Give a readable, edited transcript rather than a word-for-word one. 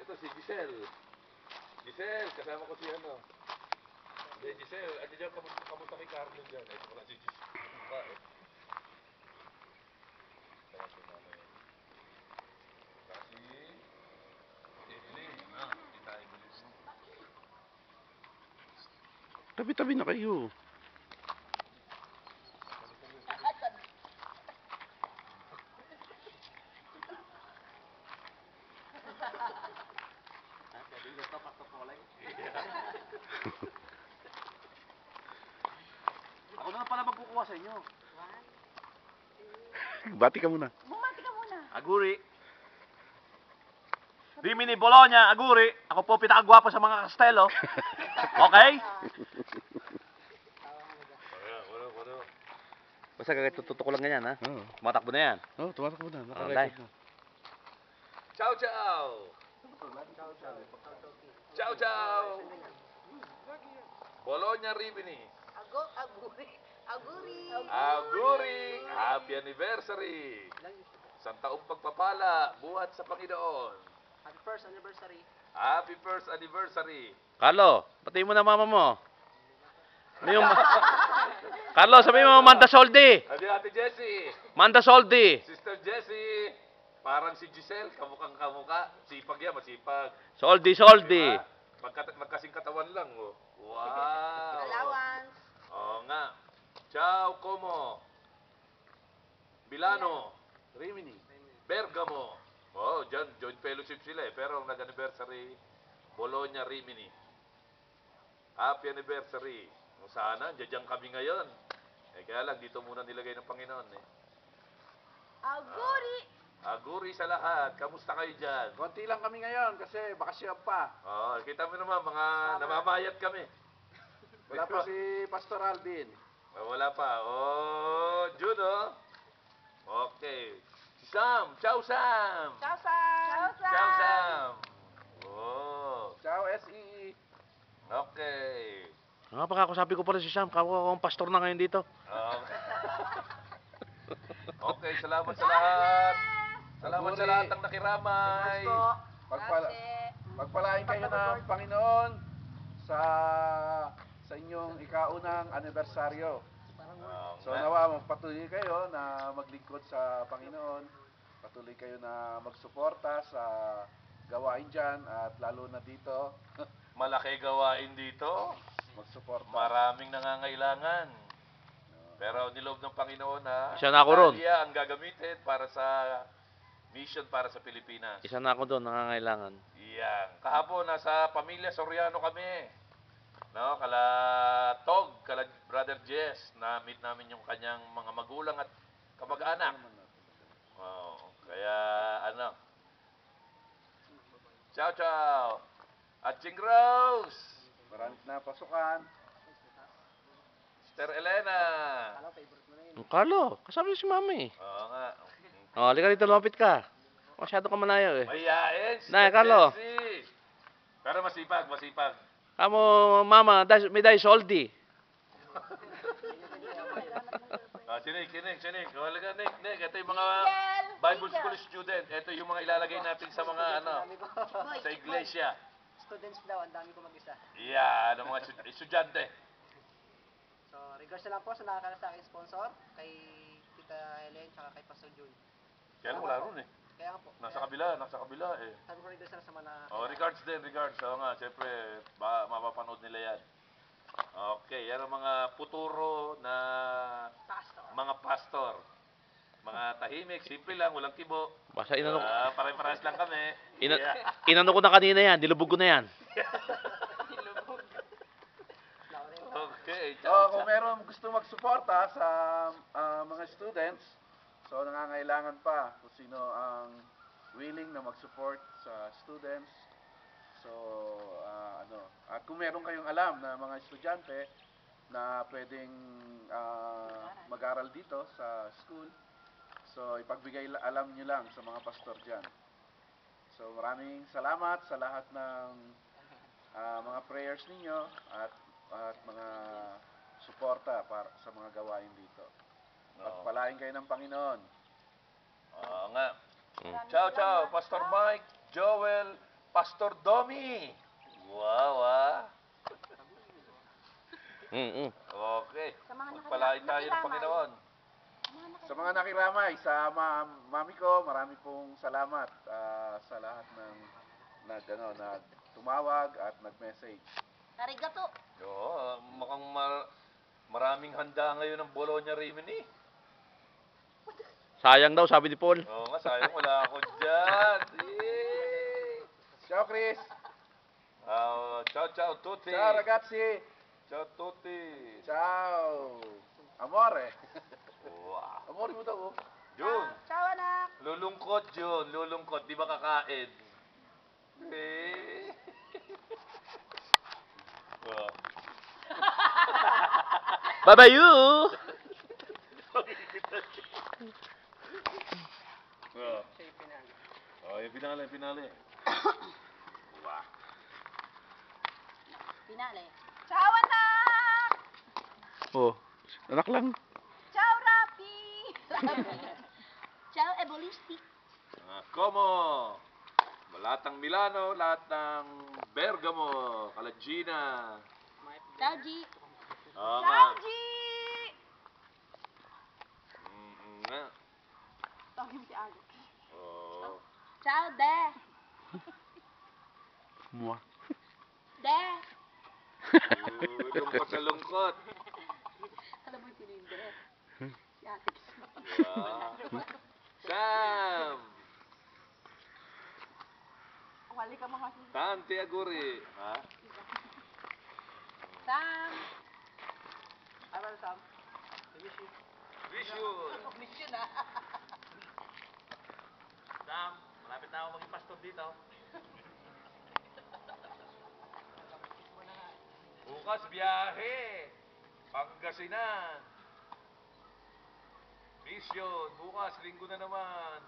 to, si Giselle. Giselle, kasama ko si ano. Hindi, Giselle, ano dyan, kamusta kay Carlo dyan? Ito pala si Giselle. Kaya si mama yun. Kasi, Evelyn, kita Evelyn. Tabi-tabi na kayo. Ako na pala magkukuha sa inyo. Bati ka muna. Bumati ka muna. Aguri. Rimini Bologna, Aguri. Ako po pinakagwapo sa mga kastelo. Okay? Wala. Basta kagatututo ko lang ganyan, ha? Oo. Matakbo na yan. Oh, tumatak muna. Alright. Nakarecord na. Ciao, ciao! Ciao, ciao! Bologna Rimini. Aguri. Auguri! Happy anniversary! Isang taong pagpapala, buhat sa Panginoon. Happy first anniversary. Happy first anniversary! Carlo, pati mo na mama mo. Ano yung... Carlo, sabi mo, Manda Soldi. Adi Ate Jessie! Manda Soldi. Sister Jessie! Parang si Giselle, kamukhang kamuka. Sipag yan, masipag. Soldi. Diba? Magkasing katawan lang, oh. Wow! Allowance. Oo nga. Ciao, Como. Milano. Rimini. Bergamo. Oh, dyan, joint fellowship sila eh. Pero ang nag-anniversary, Bologna Rimini. Happy anniversary. Kung sana, dyan kami ngayon. Eh, kaya lang, dito muna nilagay ng Panginoon eh. Aguri. Aguri sa lahat. Kamusta kayo dyan? Konti lang kami ngayon kasi bakasyon pa. Oh, kita mo naman, mga namamayat kami. Wala pa si Pastor Alvin. Oh, wala pa. Oh, June, oh. Okay. Si Sam. Ciao, Sam. Ciao, Sam. Ciao, Sam. Oh. Ciao, SEE. Okay. Nga pa ako, sabi ko pala si Sam, ako akong pastor na ngayon dito. Okay. Okay, salamat sa lahat. Salamat sa lahat ng nakiramay. Pagpalain kayo ng Panginoon sa inyong ikaunang anibersaryo. So nawa magpatuloy kayo na maglingkod sa Panginoon. Patuloy kayo na magsuporta sa gawain dyan at lalo na dito Malaki gawain dito. magsuporta. Maraming nangangailangan. Pero niloob ng Panginoon na Isa na ako ron. Italia ang gagamitin para sa mission para sa Pilipinas. Isa na ako doon, nangangailangan. Iyan. Kahapon, nasa pamilya Soriano kami. No, kala Tog, kala Brother Jess, na-meet namin yung kanyang mga magulang at kamag-anak. Oh, kaya ano. Ciao, ciao. At Ching Rose. Marami na pasukan. Sister Elena. Carlo, kasama si mama eh. Oo nga. Oh, halika dito, lumapit ka. Masyado ka manayo eh. Mayain, Nay, Sister Carlo. Jessie. Pero masipag, masipag. Kamo, mama, may dahil soldi. Chinig. Halaga, Nick. Ito yung mga Bible School student. Ito yung mga ilalagay natin sa mga sa iglesia. Students daw, ang dami ko mag-isa. Yeah, mga estudyante. So, regards na lang po sa nakakala sa aking sponsor, kay Tita Helen, tsaka kay Pastor Jun. Kaya lang wala ron eh. Kaya nga po. Nasa kabila eh. Sabi ko regards na sa mga Oh, regards. Oo nga, siyempre, mapapanood nila yan. Okay, yan ang mga puturo na pastor. mga pastor. Mga tahimik, simple lang, walang kibo. Basta inano, Pare-parehas lang kami. inano ko na kanina yan, dilubog ko na yan. Okay, Kung meron gusto magsuporta sa mga students, so nangangailangan pa kung sino ang willing na mag-support sa students. So, at kung meron kayong alam na mga estudyante na pwedeng mag-aral dito sa school, so ipagbigay alam nyo lang sa mga pastor dyan. So, maraming salamat sa lahat ng mga prayers ninyo at mga suporta para sa mga gawain dito. Pagpalain kayo ng Panginoon. Oo nga. Ciao, Pastor Mike, Joel, Pastor Domi. Wow, ah. Okay. Sa mga Magpalain tayo ng nakiramay. Panginoon. Sa mga nakiramay, sa mami ko, marami pong salamat sa lahat ng tumawag at nag-message. Arigato. Oo, mukhang maraming handa ngayon ng Bologna Rimini. Sayang daw, sabi ni Paul. Oo nga, sayang wala ako dyan. Eh. Ciao, Chris! Ciao, ciao tutti. Ciao, ragazzi! Ciao tutti. Ciao! Amore! Wow. Amore mo daw, oh. Jun, Ciao, anak. lulungkot Jun, lulungkot. Di ba kakain? Eh. Wow. Bye-bye you! Oh. Oh, yung pinali. Wow. Pinali. Ciao, anak. Oh, anak lang. Ciao, Rapi. Ciao, Ebolisti. Como, lahat ng Milano, lahat ng Bergamo, Calagina. Ciao, G. Oo Ciao, nga. G. Nga. Tawagin mo si Alex. Oo. Ciao, De. Mua. De. Lungkot sa lungkot. Alam mo yung sino yung De? Si Alex. Wow. Sam! Wali ka mga si Tante Aguri. Ha? Sam. Ano, Sam? I miss you. Vision. Miss you na. Sam, malapit na ako maging pastor dito. Bukas biyahe. Pangasinan. Vision. Bukas, linggo na naman.